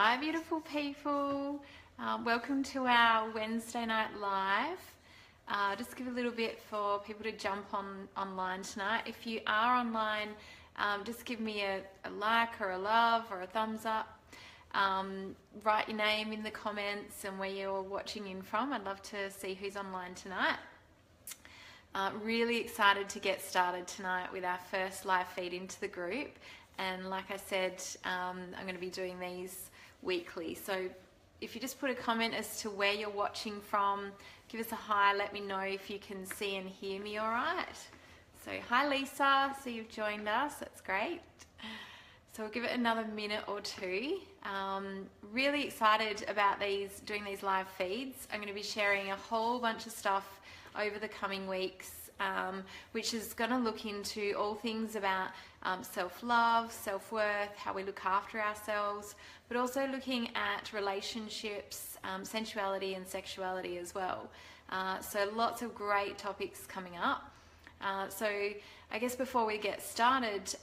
Hi beautiful people, welcome to our Wednesday night live. Just give a little bit for people to jump online tonight. If you are online, just give me a like or a love or a thumbs up. Write your name in the comments and where you're watching in from. I'd love to see who's online tonight. Really excited to get started tonight with our first live feed into the group. And like I said, I'm going to be doing these weekly. So if you just put a comment as to where you're watching from, give us a hi, let me know if you can see and hear me all right. So hi Lisa, so you've joined us, that's great. So we'll give it another minute or two. Really excited about doing these live feeds. I'm going to be sharing a whole bunch of stuff over the coming weeks, which is going to look into all things about self-love, self-worth, how we look after ourselves, but also looking at relationships, sensuality and sexuality as well. So lots of great topics coming up. So I guess before we get started,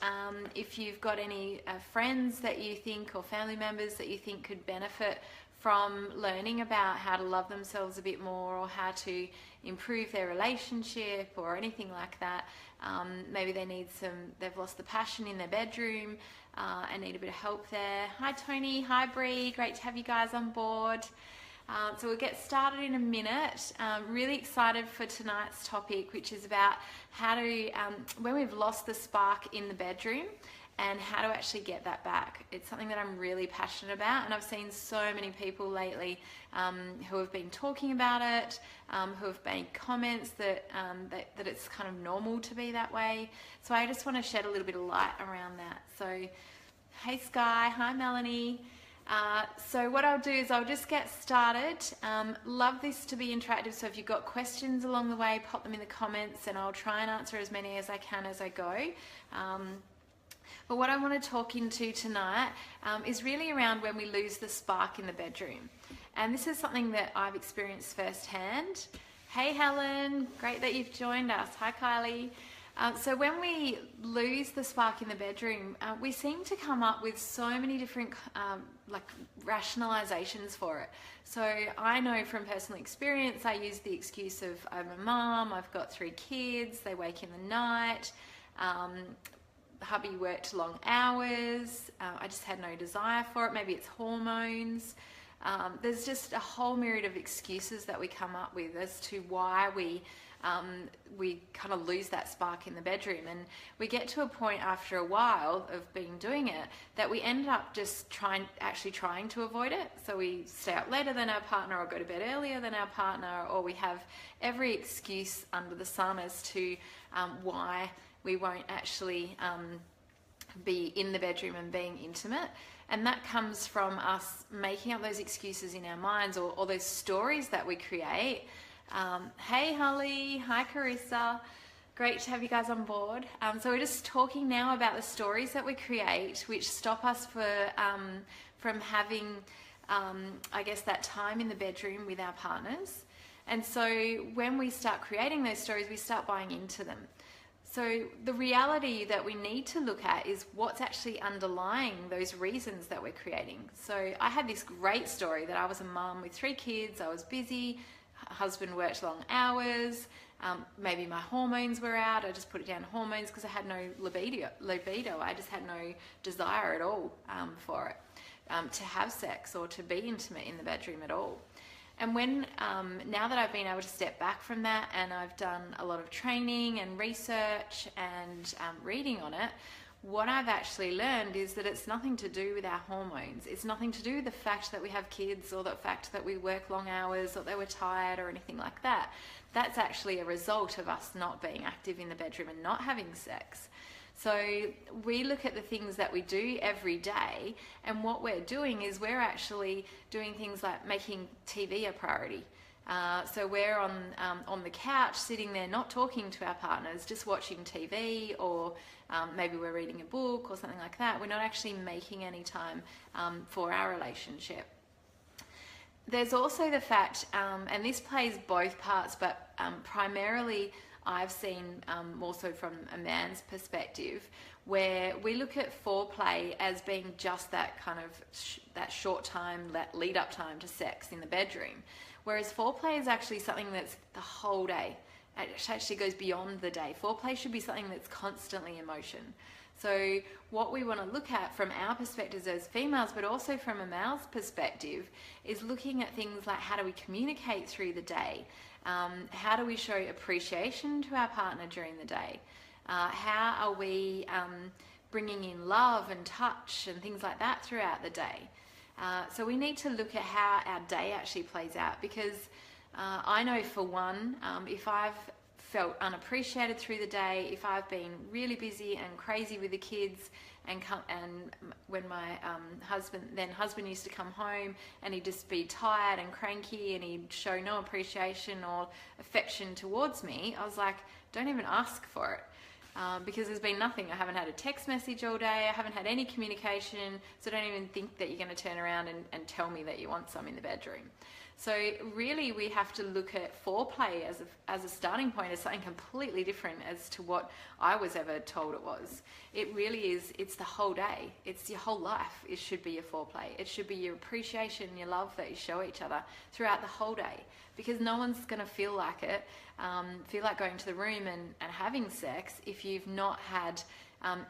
if you've got any friends that you think or family members that you think could benefit from learning about how to love themselves a bit more or how to improve their relationship or anything like that, maybe they've lost the passion in their bedroom and need a bit of help there. Hi Tony, hi Bree, great to have you guys on board. So we'll get started in a minute. Really excited for tonight's topic, which is about how to, when we've lost the spark in the bedroom, and how to actually get that back. It's something that I'm really passionate about, and I've seen so many people lately who have been talking about it, who have made comments that it's kind of normal to be that way. So I just want to shed a little bit of light around that. So hey Sky, hi Melanie. So what I'll do is I'll just get started. Love this to be interactive, so if you've got questions along the way, pop them in the comments and I'll try and answer as many as I can as I go. But what I want to talk into tonight is really around when we lose the spark in the bedroom. And this is something that I've experienced firsthand. Hey Helen, great that you've joined us. Hi Kylie. So when we lose the spark in the bedroom, we seem to come up with so many different rationalizations for it. So I know from personal experience, I use the excuse of I'm a mum, I've got 3 kids, they wake in the night, hubby worked long hours, I just had no desire for it, maybe it's hormones. There's just a whole myriad of excuses that we come up with as to why we kind of lose that spark in the bedroom, and we get to a point after a while of doing it that we end up just trying to avoid it. So we stay up later than our partner or go to bed earlier than our partner, or we have every excuse under the sun as to why we won't actually be in the bedroom and being intimate. And that comes from us making up those excuses in our minds, or those stories that we create. Hey Holly, hi Carissa, great to have you guys on board. So we're just talking now about the stories that we create which stop us from having I guess that time in the bedroom with our partners. And so when we start creating those stories, we start buying into them. So the reality that we need to look at is what's actually underlying those reasons that we're creating. So I had this great story that I was a mum with 3 kids, I was busy, husband worked long hours, maybe my hormones were out, I just put it down hormones because I had no libido, I just had no desire at all for it, to have sex or to be intimate in the bedroom at all. And when, now that I've been able to step back from that and I've done a lot of training and research and reading on it, what I've actually learned is that it's nothing to do with our hormones. It's nothing to do with the fact that we have kids or the fact that we work long hours or that we're tired or anything like that. That's actually a result of us not being active in the bedroom and not having sex. So we look at the things that we do every day, and what we're doing is we're actually doing things like making TV a priority. So we're on the couch sitting there not talking to our partners, just watching TV, or maybe we're reading a book or something like that. We're not actually making any time for our relationship. There's also the fact, and this plays both parts, but primarily I've seen more so from a man's perspective, where we look at foreplay as being just that kind of that short time, that lead up time to sex in the bedroom, whereas foreplay is actually something that's the whole day. It actually goes beyond the day. Foreplay should be something that's constantly in motion. So what we want to look at from our perspectives as females, but also from a male's perspective, is looking at things like, how do we communicate through the day? How do we show appreciation to our partner during the day? How are we bringing in love and touch and things like that throughout the day? So we need to look at how our day actually plays out, because I know for one, if I've felt unappreciated through the day, if I've been really busy and crazy with the kids, and when my husband used to come home and he'd just be tired and cranky and he'd show no appreciation or affection towards me, I was like, don't even ask for it. Because there's been nothing. I haven't had a text message all day. I haven't had any communication. So don't even think that you're going to turn around and tell me that you want some in the bedroom. So really we have to look at foreplay as a starting point as something completely different as to what I was ever told it was. It really is, it's the whole day. It's your whole life. It should be your foreplay. It should be your appreciation, your love that you show each other throughout the whole day. Because no one's going to feel like it, feel like going to the room and having sex if you've not had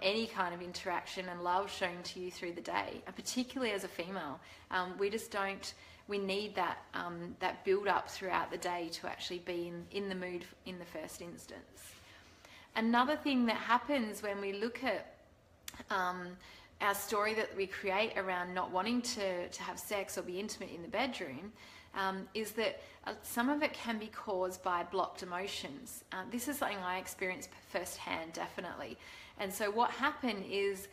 any kind of interaction and love shown to you through the day. And particularly as a female, we need that build up throughout the day to actually be in the mood in the first instance. Another thing that happens when we look at our story that we create around not wanting to have sex or be intimate in the bedroom is that some of it can be caused by blocked emotions. This is something I experienced firsthand, definitely. And so what happened is,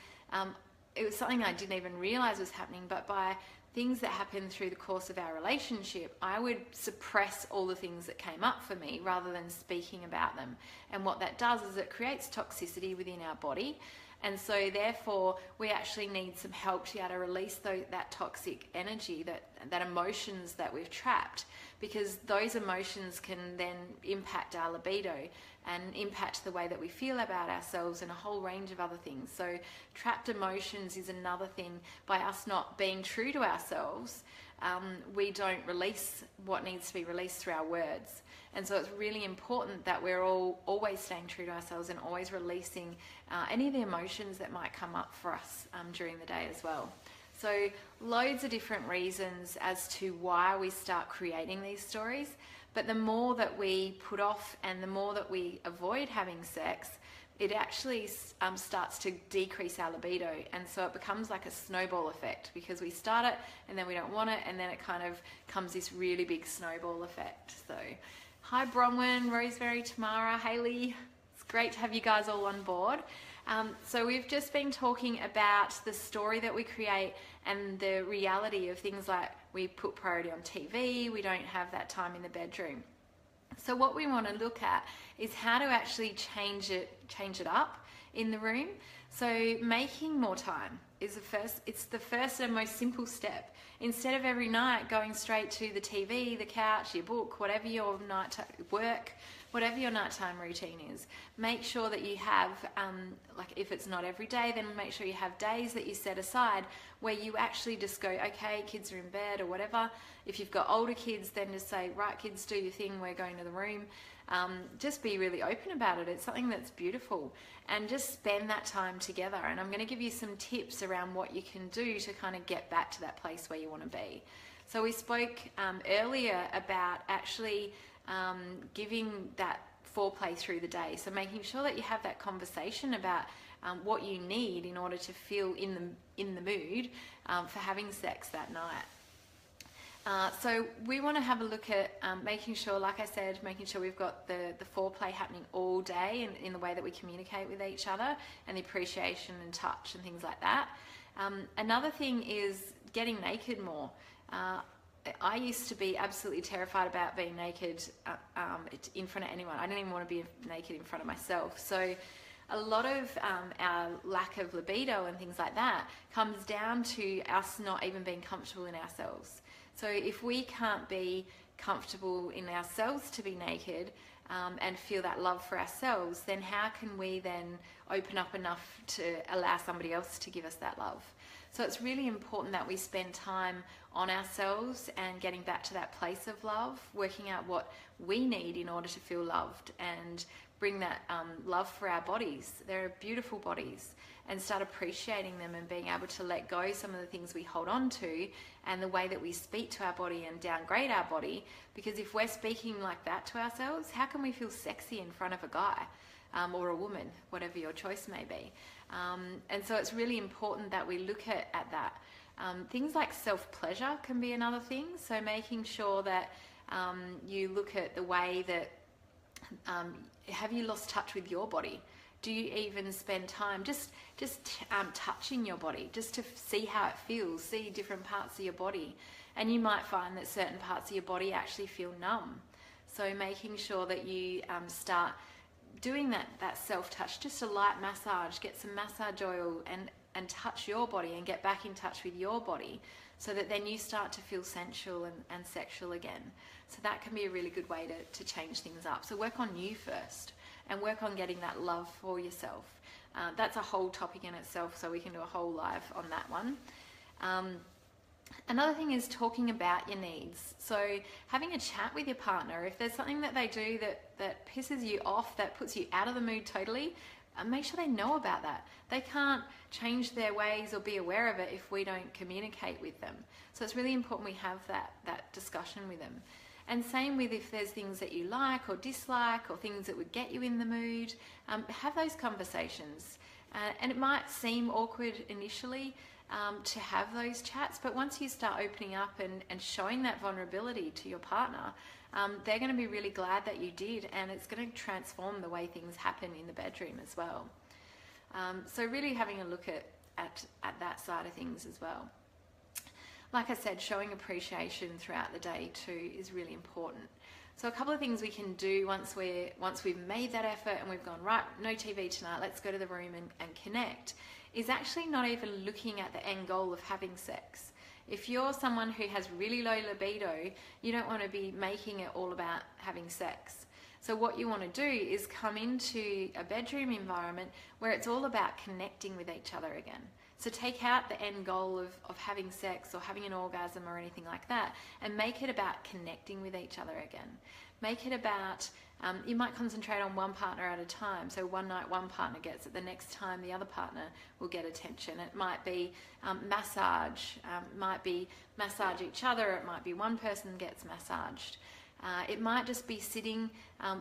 it was something I didn't even realize was happening, but by things that happened through the course of our relationship, I would suppress all the things that came up for me rather than speaking about them. And what that does is it creates toxicity within our body. And so therefore we actually need some help to be able to release that toxic energy, that emotions that we've trapped, because those emotions can then impact our libido and impact the way that we feel about ourselves and a whole range of other things. So trapped emotions is another thing. By us not being true to ourselves, we don't release what needs to be released through our words. And so it's really important that we're all always staying true to ourselves and always releasing any of the emotions that might come up for us during the day as well. So loads of different reasons as to why we start creating these stories. But the more that we put off and the more that we avoid having sex, it actually starts to decrease our libido. And so it becomes like a snowball effect, because we start it and then we don't want it, and then it kind of comes this really big snowball effect. So hi Bronwyn, Rosemary, Tamara, Hayley. It's great to have you guys all on board. So we've just been talking about the story that we create and the reality of things like we put priority on TV, we don't have that time in the bedroom. So what we want to look at is how to actually change it up in the room. So making more time is the first and most simple step. Instead of every night going straight to the TV, the couch, your book, whatever your whatever your nighttime routine is, make sure that you have, like if it's not every day, then make sure you have days that you set aside where you actually just go, okay, kids are in bed or whatever. If you've got older kids, then just say, right, kids, do your thing, we're going to the room. Just be really open about it. It's something that's beautiful, and just spend that time together. And I'm going to give you some tips around what you can do to kind of get back to that place where you want to be. So we spoke earlier about actually giving that foreplay through the day. So making sure that you have that conversation about what you need in order to feel in the mood for having sex that night. So we want to have a look at making sure, like I said, making sure we've got the foreplay happening all day in the way that we communicate with each other, and the appreciation and touch and things like that. Another thing is getting naked more. I used to be absolutely terrified about being naked in front of anyone. I didn't even want to be naked in front of myself. So a lot of our lack of libido and things like that comes down to us not even being comfortable in ourselves. So if we can't be comfortable in ourselves to be naked, and feel that love for ourselves, then how can we then open up enough to allow somebody else to give us that love? So it's really important that we spend time on ourselves and getting back to that place of love, working out what we need in order to feel loved, and bring that love for our bodies. They're beautiful bodies, and start appreciating them and being able to let go some of the things we hold on to and the way that we speak to our body and downgrade our body. Because if we're speaking like that to ourselves, how can we feel sexy in front of a guy or a woman, whatever your choice may be? And so it's really important that we look at that. Things like self-pleasure can be another thing. So making sure that you look at the way that, have you lost touch with your body? Do you even spend time just touching your body, just to see how it feels, see different parts of your body? And you might find that certain parts of your body actually feel numb. So making sure that you start doing that self-touch, just a light massage, get some massage oil and touch your body and get back in touch with your body, so that then you start to feel sensual and sexual again. So that can be a really good way to change things up. So work on you first, and work on getting that love for yourself. That's a whole topic in itself, so we can do a whole live on that one. Another thing is talking about your needs. So having a chat with your partner. If there's something that they do that pisses you off, that puts you out of the mood totally, make sure they know about that. They can't change their ways or be aware of it if we don't communicate with them. So it's really important we have that discussion with them. And same with if there's things that you like or dislike, or things that would get you in the mood, have those conversations. And it might seem awkward initially to have those chats, but once you start opening up and showing that vulnerability to your partner, they're going to be really glad that you did, and it's going to transform the way things happen in the bedroom as well. So really having a look at that side of things as well. Like I said, showing appreciation throughout the day too is really important. So a couple of things we can do once we've made that effort and we've gone, right, no TV tonight, let's go to the room and connect, is actually not even looking at the end goal of having sex. If you're someone who has really low libido, you don't want to be making it all about having sex. So what you want to do is come into a bedroom environment where it's all about connecting with each other again. So take out the end goal of having sex or having an orgasm or anything like that, and make it about connecting with each other again. Make it about, you might concentrate on one partner at a time. So one night one partner gets it, the next time the other partner will get attention. It might be massage, might be massage each other, it might be one person gets massaged. It might just be sitting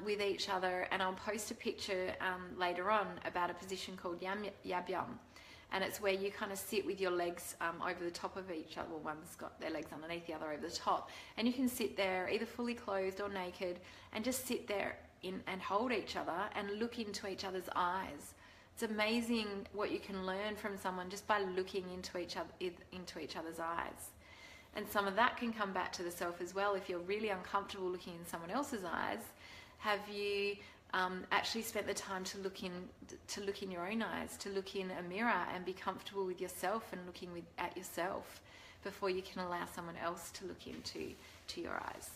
with each other, and I'll post a picture later on about a position called yab yum. And it's where you kind of sit with your legs over the top of each other. Well, one's got their legs underneath, the other over the top. And you can sit there either fully clothed or naked, and just sit there and hold each other and look into each other's eyes. It's amazing what you can learn from someone just by looking into each other's eyes. And some of that can come back to the self as well. If you're really uncomfortable looking in someone else's eyes, have you actually spent the time to look in your own eyes, to look in a mirror and be comfortable with yourself and looking at yourself before you can allow someone else to look into your eyes.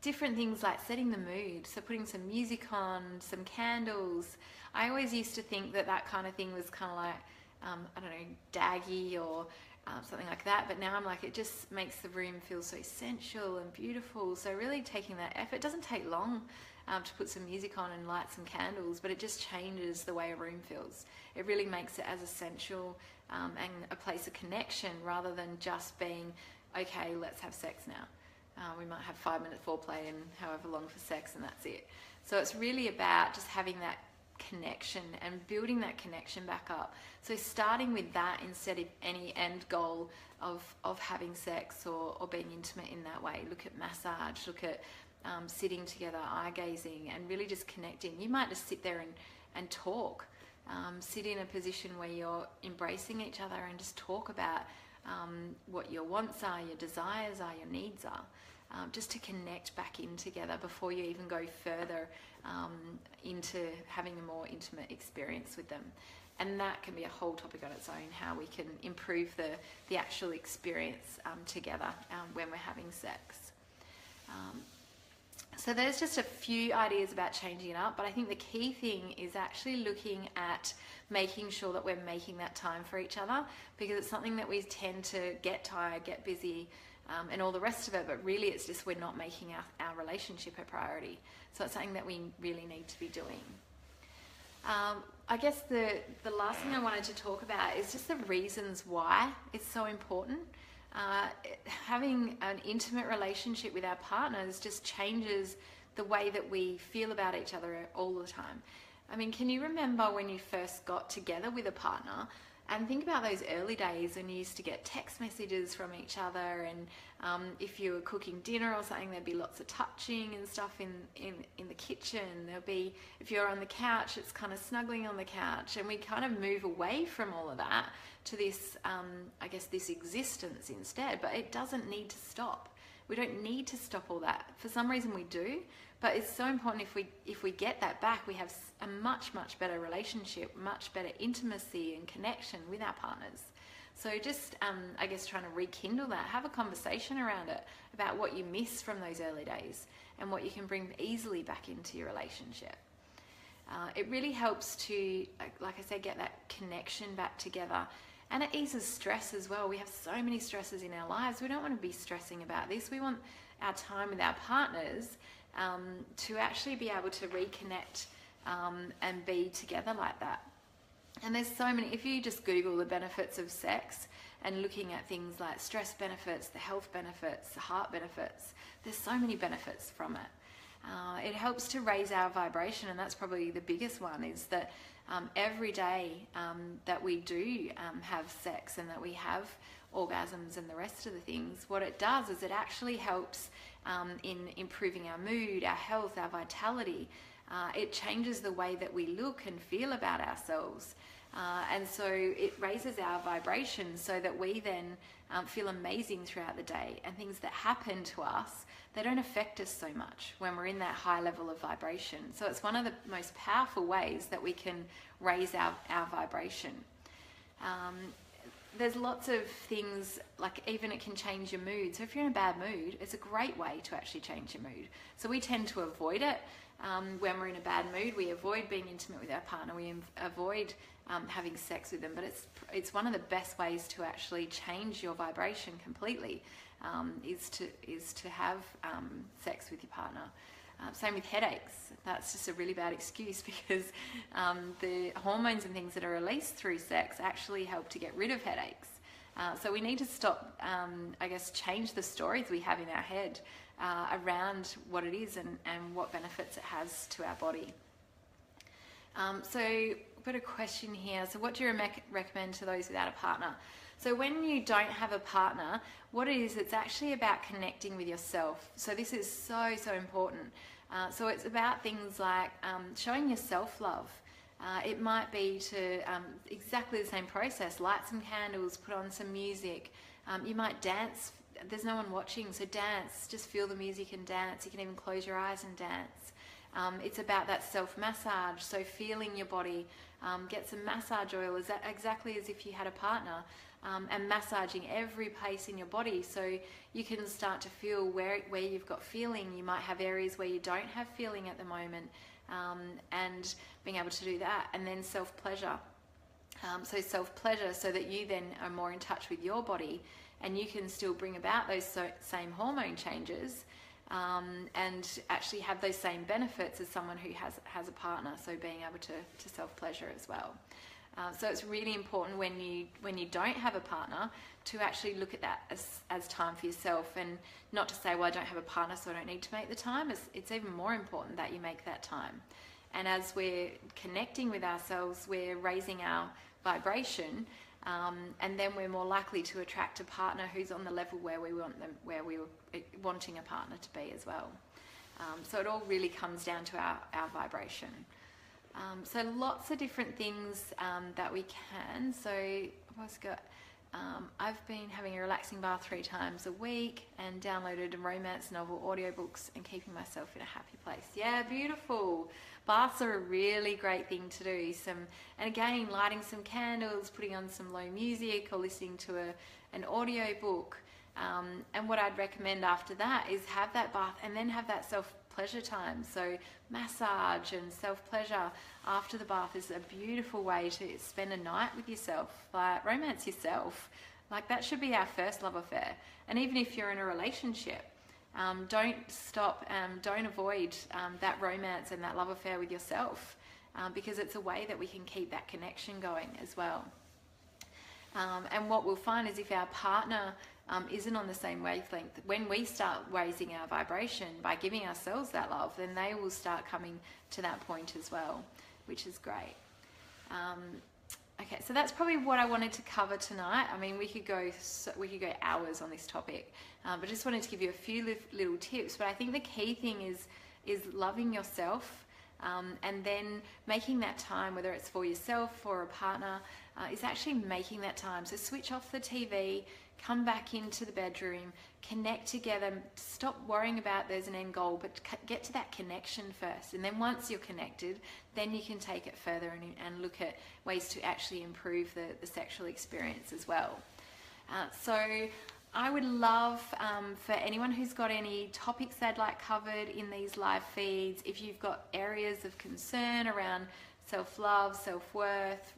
Different things like setting the mood, so putting some music on, some candles. I always used to think that kind of thing was kind of like, I don't know, daggy or something like that, but now I'm like, it just makes the room feel so sensual and beautiful. So really taking that effort. It doesn't take long to put some music on and light some candles, but it just changes the way a room feels. It really makes it as essential and a place of connection, rather than just being, okay, let's have sex now. We might have 5-minute foreplay and however long for sex, and that's it. So it's really about just having that connection and building that connection back up. So starting with that instead of any end goal of having sex or being intimate in that way. Look at massage, look at sitting together, eye gazing, and really just connecting. You might just sit there and talk. Sit in a position where you're embracing each other and just talk about what your wants are, your desires are, your needs are. Just to connect back in together before you even go further into having a more intimate experience with them. And that can be a whole topic on its own, how we can improve the actual experience together when we're having sex. So there's just a few ideas about changing it up, but I think the key thing is actually looking at making sure that we're making that time for each other, because it's something that we tend to get tired, get busy, and all the rest of it, but really it's just we're not making our relationship a priority. So it's something that we really need to be doing. I guess the last thing I wanted to talk about is just the reasons why it's so important. Having an intimate relationship with our partners just changes the way that we feel about each other all the time. I mean, can you remember when you first got together with a partner? And think about those early days when you used to get text messages from each other, and if you were cooking dinner or something, there'd be lots of touching and stuff in the kitchen. There'll be, if you're on the couch, it's kind of snuggling on the couch, and we kind of move away from all of that to this, I guess, this existence instead. But it doesn't need to stop. We don't need to stop all that. For some reason we do, but it's so important if we get that back, we have a much better relationship, much better intimacy and connection with our partners. So just, I guess, trying to rekindle that, have a conversation around it, about what you miss from those early days and what you can bring easily back into your relationship. It really helps to, like I said, get that connection back together. And it eases stress as well. We have so many stresses in our lives. We don't want to be stressing about this. We want our time with our partners to actually be able to reconnect and be together like that. And there's so many, if you just Google the benefits of sex and looking at things like stress benefits, the health benefits, the heart benefits, there's so many benefits from it. It helps to raise our vibration, and that's probably the biggest one, is that every day that we do have sex and that we have orgasms and the rest of the things, what it does is it actually helps in improving our mood, our health, our vitality. It changes the way that we look and feel about ourselves. And so it raises our vibration so that we then feel amazing throughout the day, and things that happen to us, they don't affect us so much when we're in that high level of vibration. So it's one of the most powerful ways that we can raise our vibration. There's lots of things, like even it can change your mood. So if you're in a bad mood, it's a great way to actually change your mood. So we tend to avoid it. When we're in a bad mood, we avoid being intimate with our partner. We avoid having sex with them. But it's one of the best ways to actually change your vibration completely, is to have sex with your partner. Same with headaches. That's just a really bad excuse, because the hormones and things that are released through sex actually help to get rid of headaches. So we need to stop, I guess, change the stories we have in our head around what it is and what benefits it has to our body. So I've got a question here. So what do you recommend to those without a partner? So when you don't have a partner, what it is, it's actually about connecting with yourself. So this is so important. So it's about things like showing yourself love. It might be to exactly the same process, light some candles, put on some music. You might dance. There's no one watching, so dance. Just feel the music and dance. You can even close your eyes and dance. It's about that self-massage, so feeling your body. Get some massage oil, exactly as if you had a partner. And massaging every place in your body, so you can start to feel where you've got feeling. You might have areas where you don't have feeling at the moment, and being able to do that. And then self-pleasure. So self-pleasure, so that you then are more in touch with your body, and you can still bring about those same hormone changes, and actually have those same benefits as someone who has a partner. So being able to self-pleasure as well. So it's really important when you don't have a partner to actually look at that as time for yourself, and not to say, well, I don't have a partner, so I don't need to make the time. It's even more important that you make that time. And as we're connecting with ourselves, we're raising our vibration, and then we're more likely to attract a partner who's on the level where we want them, where we're wanting a partner to be as well. So it all really comes down to our vibration. So lots of different things that we can. So I've been having a relaxing bath 3 times a week, and downloaded a romance novel, audiobooks, and keeping myself in a happy place. Yeah, beautiful. Baths are a really great thing to do. And again, lighting some candles, putting on some low music, or listening to an audiobook. And what I'd recommend after that is have that bath, and then have that self self-pleasure time. So massage and self-pleasure after the bath is a beautiful way to spend a night with yourself. Like, romance yourself. Like, that should be our first love affair. And even if you're in a relationship, don't stop, don't avoid that romance and that love affair with yourself, because it's a way that we can keep that connection going as well. And what we'll find is if our partner isn't on the same wavelength, when we start raising our vibration by giving ourselves that love, then they will start coming to that point as well, which is great. Okay, so that's probably what I wanted to cover tonight. I mean, we could go hours on this topic, but I just wanted to give you a few little tips. But I think the key thing is loving yourself, and then making that time, whether it's for yourself or a partner, is actually making that time. So switch off the TV, come back into the bedroom, connect together, stop worrying about there's an end goal, but get to that connection first. And then once you're connected, then you can take it further and look at ways to actually improve the sexual experience as well. So I would love for anyone who's got any topics they'd like covered in these live feeds, if you've got areas of concern around self-love, self-worth,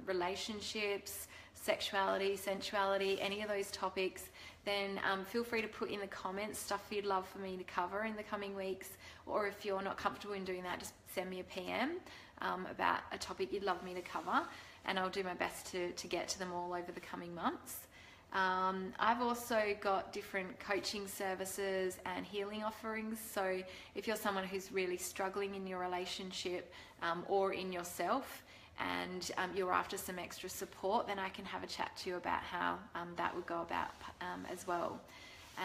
relationships, sexuality, sensuality, any of those topics, then feel free to put in the comments stuff you'd love for me to cover in the coming weeks. Or if you're not comfortable in doing that, just send me a PM about a topic you'd love me to cover, and I'll do my best to get to them all over the coming months. I've also got different coaching services and healing offerings. So if you're someone who's really struggling in your relationship or in yourself, and you're after some extra support, then I can have a chat to you about how that would go about as well.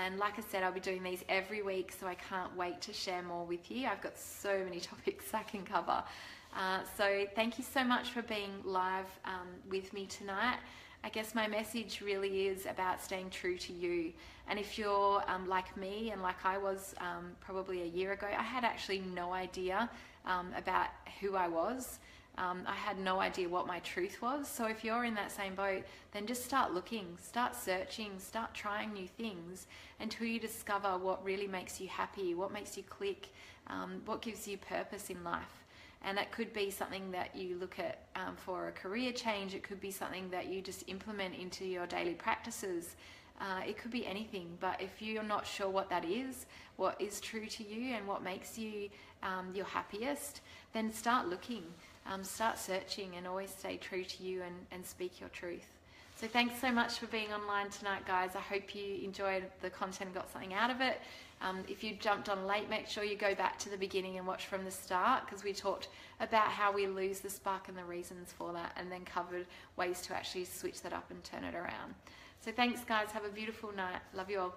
And like I said, I'll be doing these every week, so I can't wait to share more with you. I've got so many topics I can cover. So thank you so much for being live with me tonight. I guess my message really is about staying true to you. And if you're like me and like I was probably a year ago, I had actually no idea about who I was. I had no idea what my truth was. So if you're in that same boat, then just start looking, start searching, start trying new things until you discover what really makes you happy, what makes you click, what gives you purpose in life. And that could be something that you look at for a career change. It could be something that you just implement into your daily practices. It could be anything, but if you're not sure what that is, what is true to you and what makes you your happiest, then start looking, start searching, and always stay true to you and speak your truth. So thanks so much for being online tonight, guys. I hope you enjoyed the content and got something out of it. If you jumped on late, make sure you go back to the beginning and watch from the start, because we talked about how we lose the spark and the reasons for that, and then covered ways to actually switch that up and turn it around. So thanks, guys. Have a beautiful night. Love you all.